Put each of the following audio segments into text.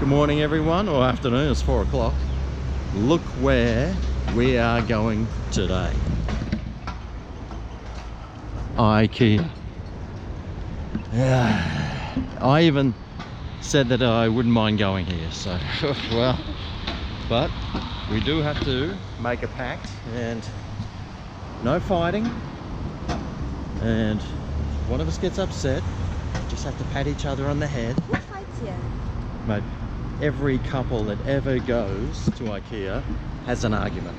Good morning everyone, or afternoon, it's 4 o'clock. Look where we are going today. IKEA. I even said that I wouldn't mind going here, so well, but we do have to make a pact and no fighting, and if one of us gets upset, just have to pat each other on the head. Who fights here? Mate, every couple that ever goes to IKEA has an argument.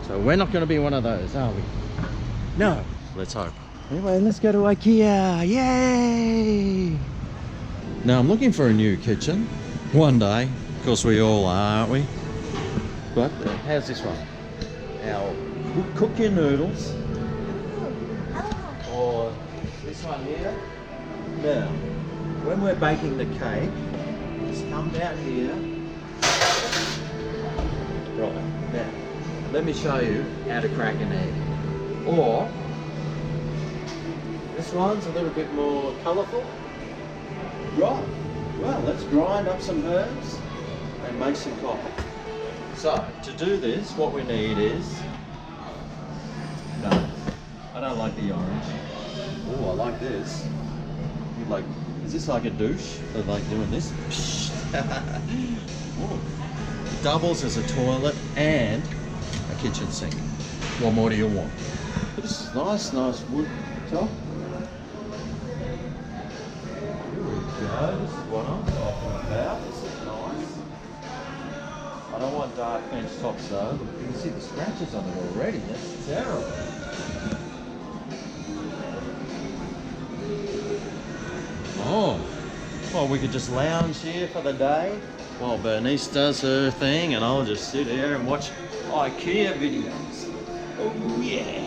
So we're not going to be one of those, are we? No. Let's hope. Anyway, let's go to IKEA. Yay! Now I'm looking for a new kitchen. One day. Of course we all are, aren't we? But how's this one? Our cook your noodles. Or this one here. Now, when we're baking the cake, just come down here. Right, now, let me show you how to crack an egg. Or, this one's a little bit more colourful. Right, well, let's grind up some herbs and make some coffee. So, to do this, what we need is... No, I don't like the orange. Oh, I like this. You like... Is this like a douche? Or like doing this? It doubles as a toilet and a kitchen sink. What more do you want? But this is nice wood top. Here we go. This is what I'm talking about. This is nice. I don't want dark bench tops though. You can see the scratches on it already. That's terrible. Oh, well, we could just lounge here for the day while Bernice does her thing, and I'll just sit here and watch IKEA videos. Oh yeah!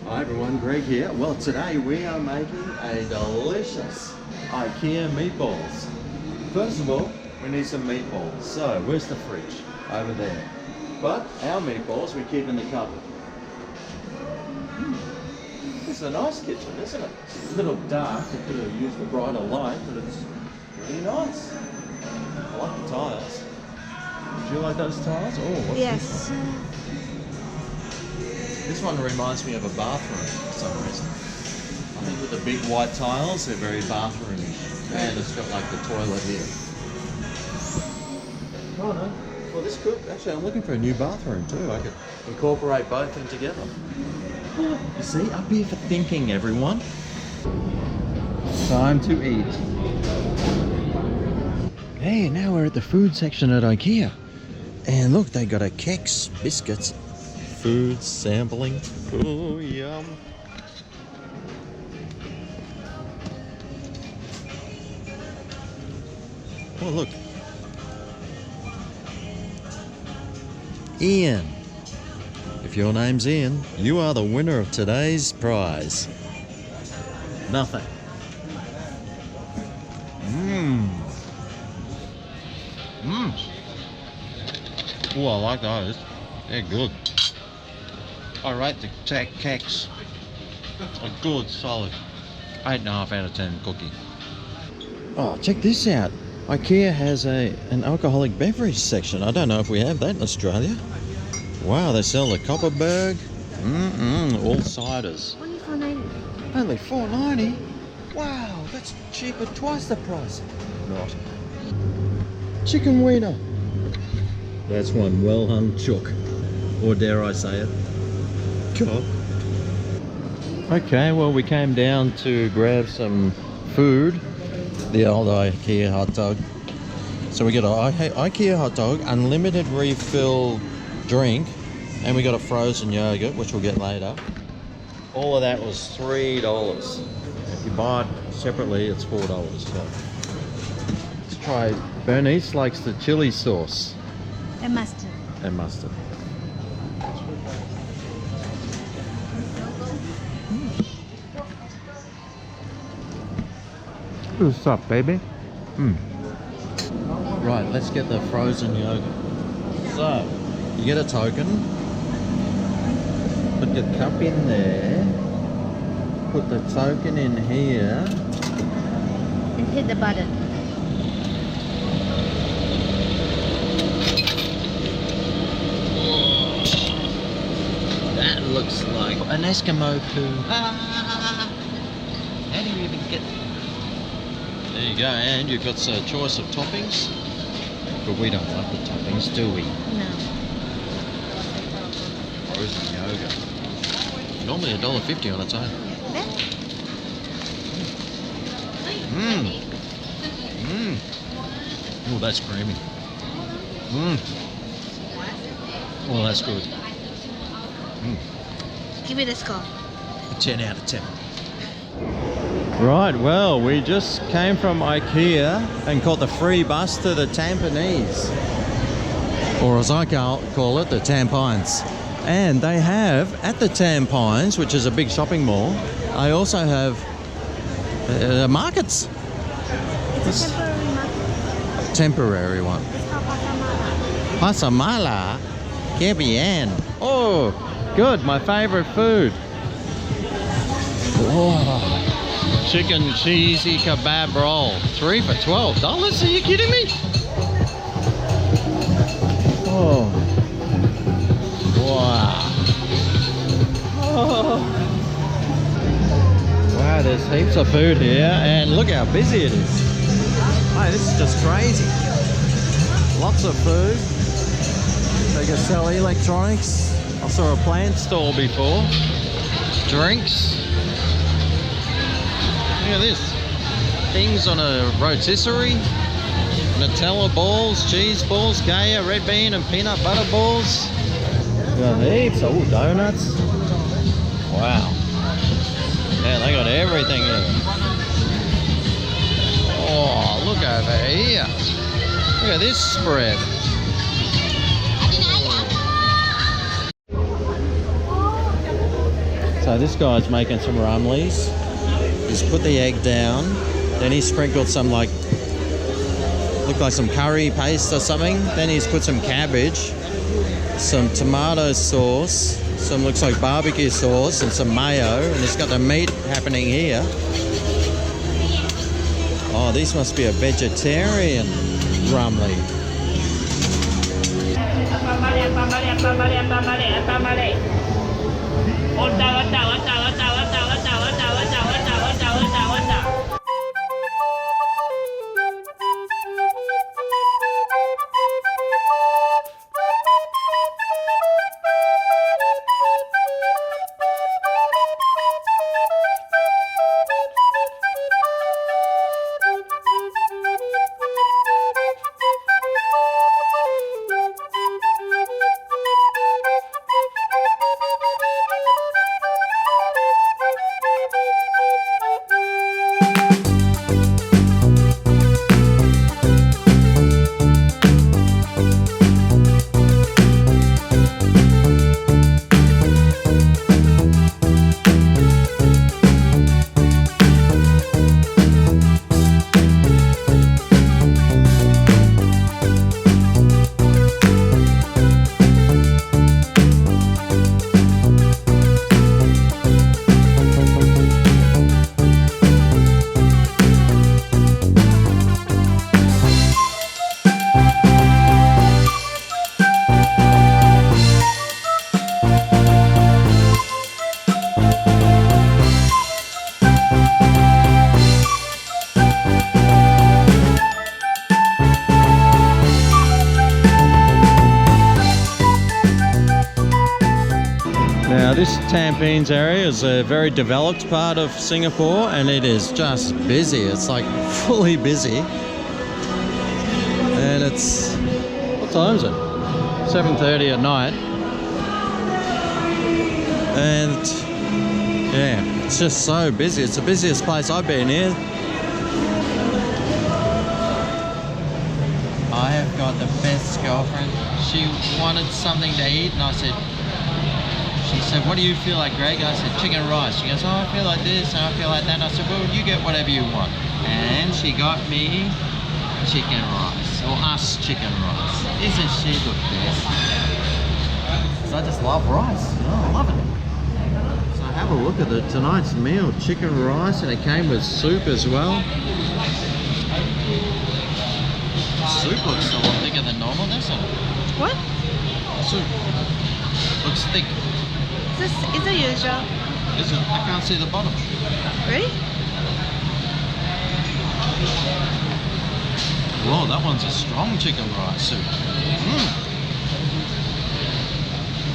Hi everyone, Greg here. Well, today we are making a delicious IKEA meatballs. First of all, we need some meatballs. So, where's the fridge? Over there. But our meatballs we keep in the cupboard. This is a nice kitchen, isn't it? It's a little dark, I could have used a brighter light, but it's really nice. I like the tiles. Do you like those tiles? Oh, what's yes. this one? This one reminds me of a bathroom for some reason. I think with the big white tiles, they're very bathroomy. And it's got like the toilet here. Oh no. Well, this could, actually I'm looking for a new bathroom too. I could incorporate both of them together. You see, up here for thinking, everyone. Time to eat. Hey, now we're at the food section at IKEA. And look, they got a Kex biscuits. Food sampling. Oh, yum. Oh, look. Ian. If your name's Ian, you are the winner of today's prize. Nothing. Oh, I like those. They're good. I rate the Kex a good, solid 8.5 out of 10 cookie. Oh, check this out. IKEA has an alcoholic beverage section. I don't know if we have that in Australia. Wow, they sell the Copperberg. All ciders. Only $4.90. Only $4.90? Wow, that's cheaper, twice the price. Not. Chicken wiener. That's one well-hung chook. Or dare I say it, cock. Okay, well we came down to grab some food. The old IKEA hot dog. So we got an IKEA hot dog, unlimited refill drink, and we got a frozen yogurt, which we'll get later. All of that was $3. If you buy it separately, it's $4. So let's try. Bernice likes the chili sauce. And mustard. And mustard. What's up, baby? Right, let's get the frozen yogurt. So, you get a token. Put your cup in there. put the token in here. And hit the button. That looks like an Eskimo poo. How do you even get... There you go, and you've got a choice of toppings. But we don't like the toppings, do we? No. Frozen yogurt. Normally $1.50 on its own. Mmm. Mmm. Oh, that's creamy. Mmm. Oh, that's good. Mm. Give it a score. 10 out of 10. Right, well, we just came from IKEA and caught the free bus to the Tampines. Or as I call it, the Tampines. And they have, at the Tampines, which is a big shopping mall, they also have markets. It's a temporary market. Temporary one. It's called Pasar Pasar Malam. Malam. Que bien. Oh, good, my favorite food. Oh. Chicken cheesy kebab roll. 3 for $12. Are you kidding me? Oh. Wow. Oh. Wow, there's heaps of food here and look how busy it is. Hey, this is just crazy. Lots of food. They can sell electronics. I saw a plant store before. Drinks. Look at this. Things on a rotisserie. Nutella balls, cheese balls, Gaia, red bean and peanut butter balls. Got heaps. Oh, donuts. Wow. Yeah, they got everything here. Oh, look over here. Look at this spread. So this guy's making some rumblies. He's put the egg down, then he sprinkled some looked like some curry paste or something. Then he's put some cabbage, some tomato sauce, some looks like barbecue sauce and some mayo, and he's got the meat happening here. Oh, this must be a vegetarian rumbly. Now this Tampines area is a very developed part of Singapore and it is just busy. It's like fully busy. And it's, what time is it? 7:30 at night. And yeah, it's just so busy. It's the busiest place I've been here. I have got the best girlfriend. She wanted something to eat and I said, she said, what do you feel like, Greg? I said, chicken rice. She goes, oh, I feel like this and I feel like that. And I said, well, you get whatever you want. And she got me chicken rice, or us chicken rice. Isn't she the best? So I just love rice. You know, I love it. So I Have a look at tonight's meal. Chicken rice, and it came with soup as well. Soup looks a lot thicker than normal, doesn't it? What? Soup. Looks thick. This is the usual. Is it? I can't see the bottom. Really? Whoa, that one's a strong chicken rice soup.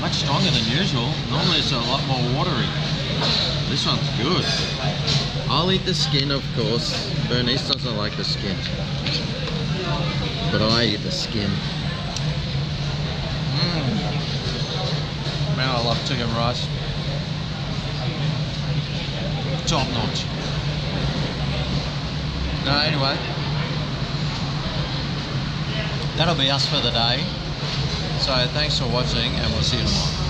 Much stronger than usual. Normally it's a lot more watery. This one's good. I'll eat the skin, of course. Bernice doesn't like the skin. But I eat the skin. Man, I love chicken rice. Top notch. No, anyway. That'll be us for the day. So thanks for watching, and we'll see you tomorrow.